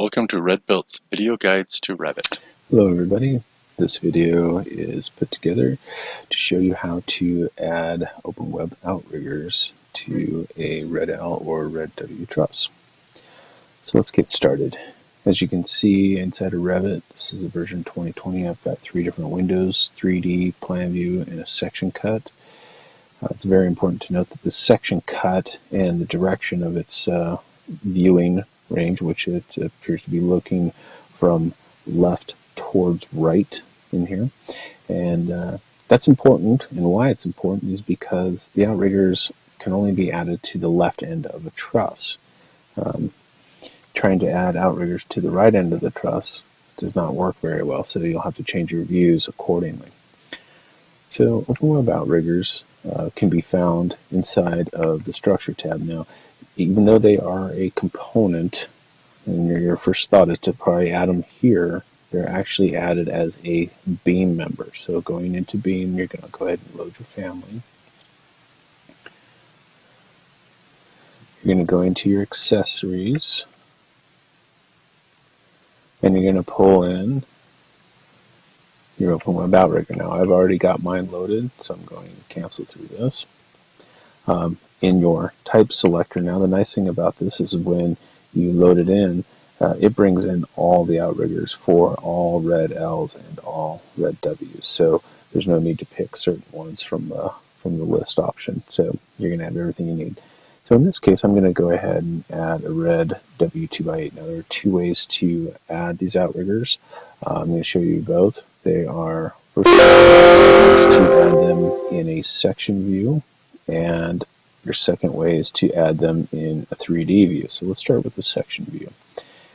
Welcome to RedBuilt's Video Guides to Revit. Hello everybody, this video is put together to show you how to add open web outriggers to a RedL or RedW truss. So let's get started. As you can see inside of Revit, this is a version 2020. I've got 3 different windows, 3D, plan view, and a section cut. It's very important to note that the section cut and the direction of its viewing range, which it appears to be looking from left towards right in here, and that's important. And why it's important is because the outriggers can only be added to the left end of a truss. Trying to add outriggers to the right end of the truss does not work very well, so you'll have to change your views accordingly. So open web outriggers can be found inside of the structure tab. Now, even though they are a component, and your first thought is to probably add them here, they're actually added as a beam member. So going into beam, you're going to go ahead and load your family. You're going to go into your accessories, and you're going to pull in your open web outrigger. Now I've already got mine loaded, so I'm going to cancel through this. In your type selector, now the nice thing about this is when you load it in, it brings in all the outriggers for all RedLs and all RedWs. So there's no need to pick certain ones from the list option. So you're going to have everything you need. So in this case, I'm going to go ahead and add a red W2x8. Now there are 2 ways to add these outriggers. I'm going to show you both. They are, first is to add them in a section view, and your second way is to add them in a 3D view. So let's start with the section view.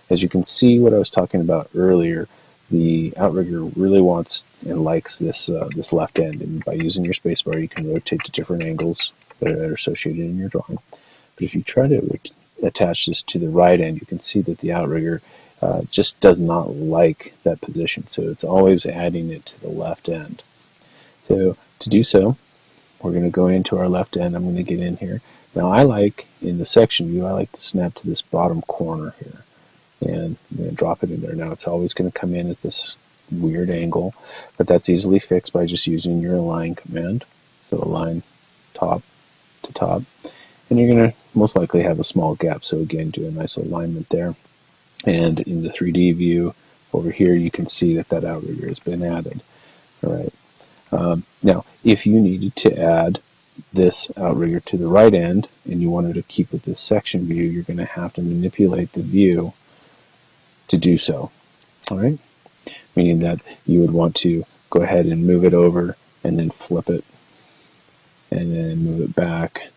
As you can see, what I was talking about earlier, the outrigger really wants and likes this left end, and by using your spacebar you can rotate to different angles that are associated in your drawing. But if you try to attach this to the right end, you can see that the outrigger just does not like that position, so it's always adding it to the left end. So to do so, we're going to go into our left end. I'm going to get in here. Now I like, in the section view, I like to snap to this bottom corner here, and I'm going to drop it in there. Now it's always going to come in at this weird angle, but that's easily fixed by just using your align command. So align top to top, and you're going to most likely have a small gap, so again, do a nice alignment there. And in the 3D view over here, you can see that outrigger has been added. All right. Now, if you needed to add this outrigger to the right end and you wanted to keep with this section view, you're going to have to manipulate the view to do so. All right, meaning that you would want to go ahead and move it over and then flip it and then move it back,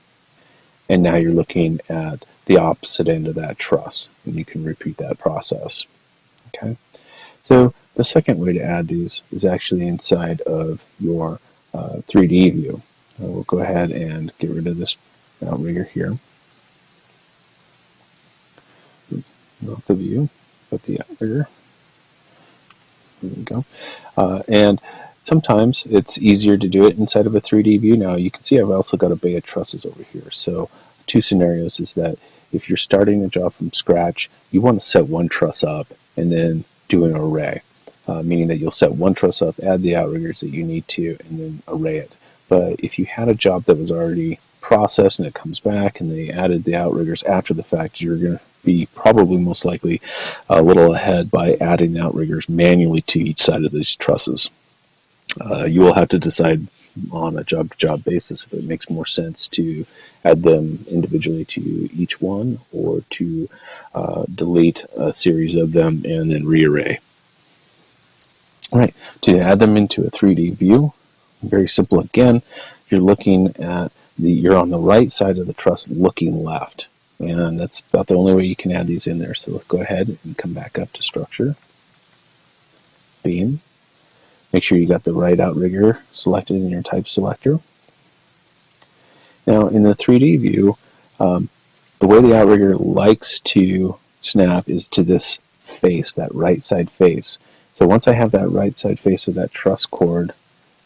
and now you're looking at the opposite end of that truss, and you can repeat that process. Okay, so the second way to add these is actually inside of your 3D view. We'll go ahead and get rid of this outrigger here. Not the view, but the outrigger. There we go. And sometimes it's easier to do it inside of a 3D view. Now you can see I've also got a bay of trusses over here. So 2 scenarios is that if you're starting a job from scratch, you want to set one truss up and then do an array. Meaning that you'll set one truss up, add the outriggers that you need to, and then array it. But if you had a job that was already processed and it comes back and they added the outriggers after the fact, you're going to be probably most likely a little ahead by adding the outriggers manually to each side of these trusses. You will have to decide on a job-to-job basis if it makes more sense to add them individually to each one, or to delete a series of them and then rearray. All right, to add them into a 3D view, very simple again. You're looking at you're on the right side of the truss looking left, and that's about the only way you can add these in there. So let's go ahead and come back up to structure, beam. Make sure you got the right outrigger selected in your type selector. Now in the 3D view, the way the outrigger likes to snap is to this face, that right side face. So once I have that right side face of that truss cord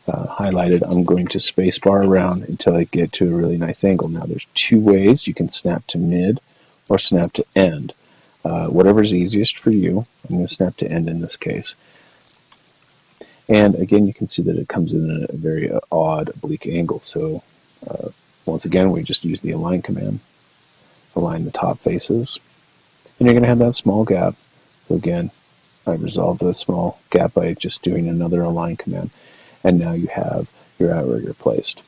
highlighted, I'm going to spacebar around until I get to a really nice angle. Now there's 2 ways. You can snap to mid or snap to end. whatever's easiest for you. I'm going to snap to end in this case. And again, you can see that it comes in a very odd oblique angle. So once again, we just use the align command. Align the top faces. And you're going to have that small gap. So again, I resolve the small gap by just doing another align command. And now you have your outrigger placed.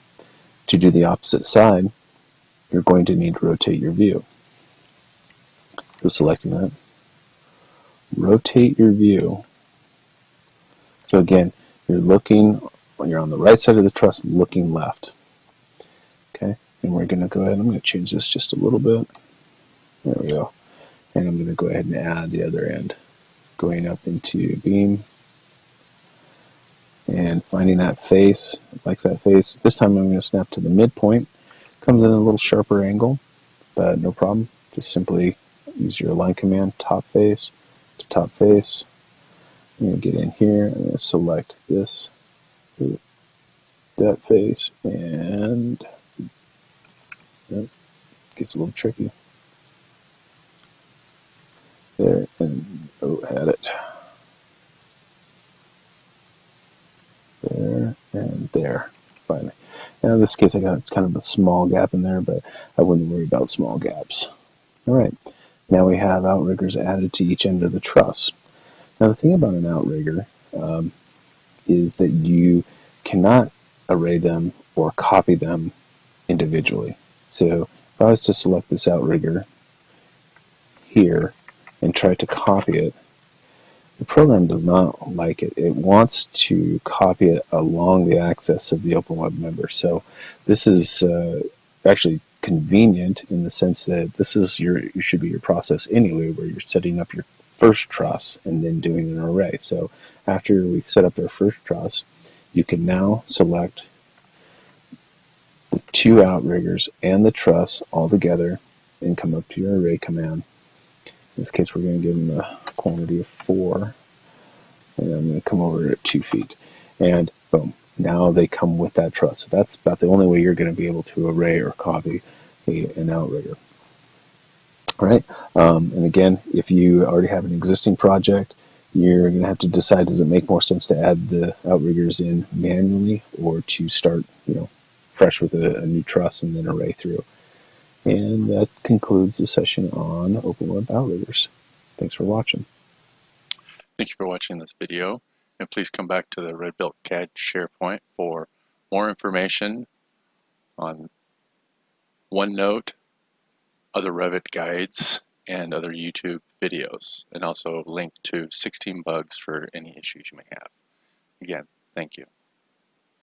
To do the opposite side, you're going to need to rotate your view. So selecting that, rotate your view. So again, you're looking, when you're on the right side of the truss, looking left. Okay, and we're going to go ahead, I'm going to change this just a little bit. There we go. And I'm going to go ahead and add the other end, going up into beam and finding that face, likes that face. This time I'm going to snap to the midpoint. Comes in a little sharper angle, but no problem. Just simply use your align command, top face to top face. I'm going to get in here, I'm going to select this, that face, and it gets a little tricky. There, and had it. There, and there, finally. Now in this case I got kind of a small gap in there, but I wouldn't worry about small gaps. Alright, now we have outriggers added to each end of the truss. Now the thing about an outrigger is that you cannot array them or copy them individually. So if I was to select this outrigger here and try to copy it, the program does not like it. It wants to copy it along the axis of the Open Web member. So this is actually convenient in the sense that this is you should be your process anyway, where you're setting up your first truss and then doing an array. So after we've set up our first truss, you can now select the two outriggers and the truss all together and come up to your array command. In this case, we're going to give them a quantity of 4, and I'm going to come over at 2 feet, and boom, now they come with that truss. So that's about the only way you're going to be able to array or copy an outrigger. All right, and again, if you already have an existing project, you're going to have to decide, does it make more sense to add the outriggers in manually or to start, fresh with a new truss and then array through. And that concludes the session on Open Web Outriggers. Thanks for watching. Thank you for watching this video, and please come back to the RedBuilt CAD SharePoint for more information on OneNote, other Revit guides, and other YouTube videos, and also a link to 16 bugs for any issues you may have. Again, thank you.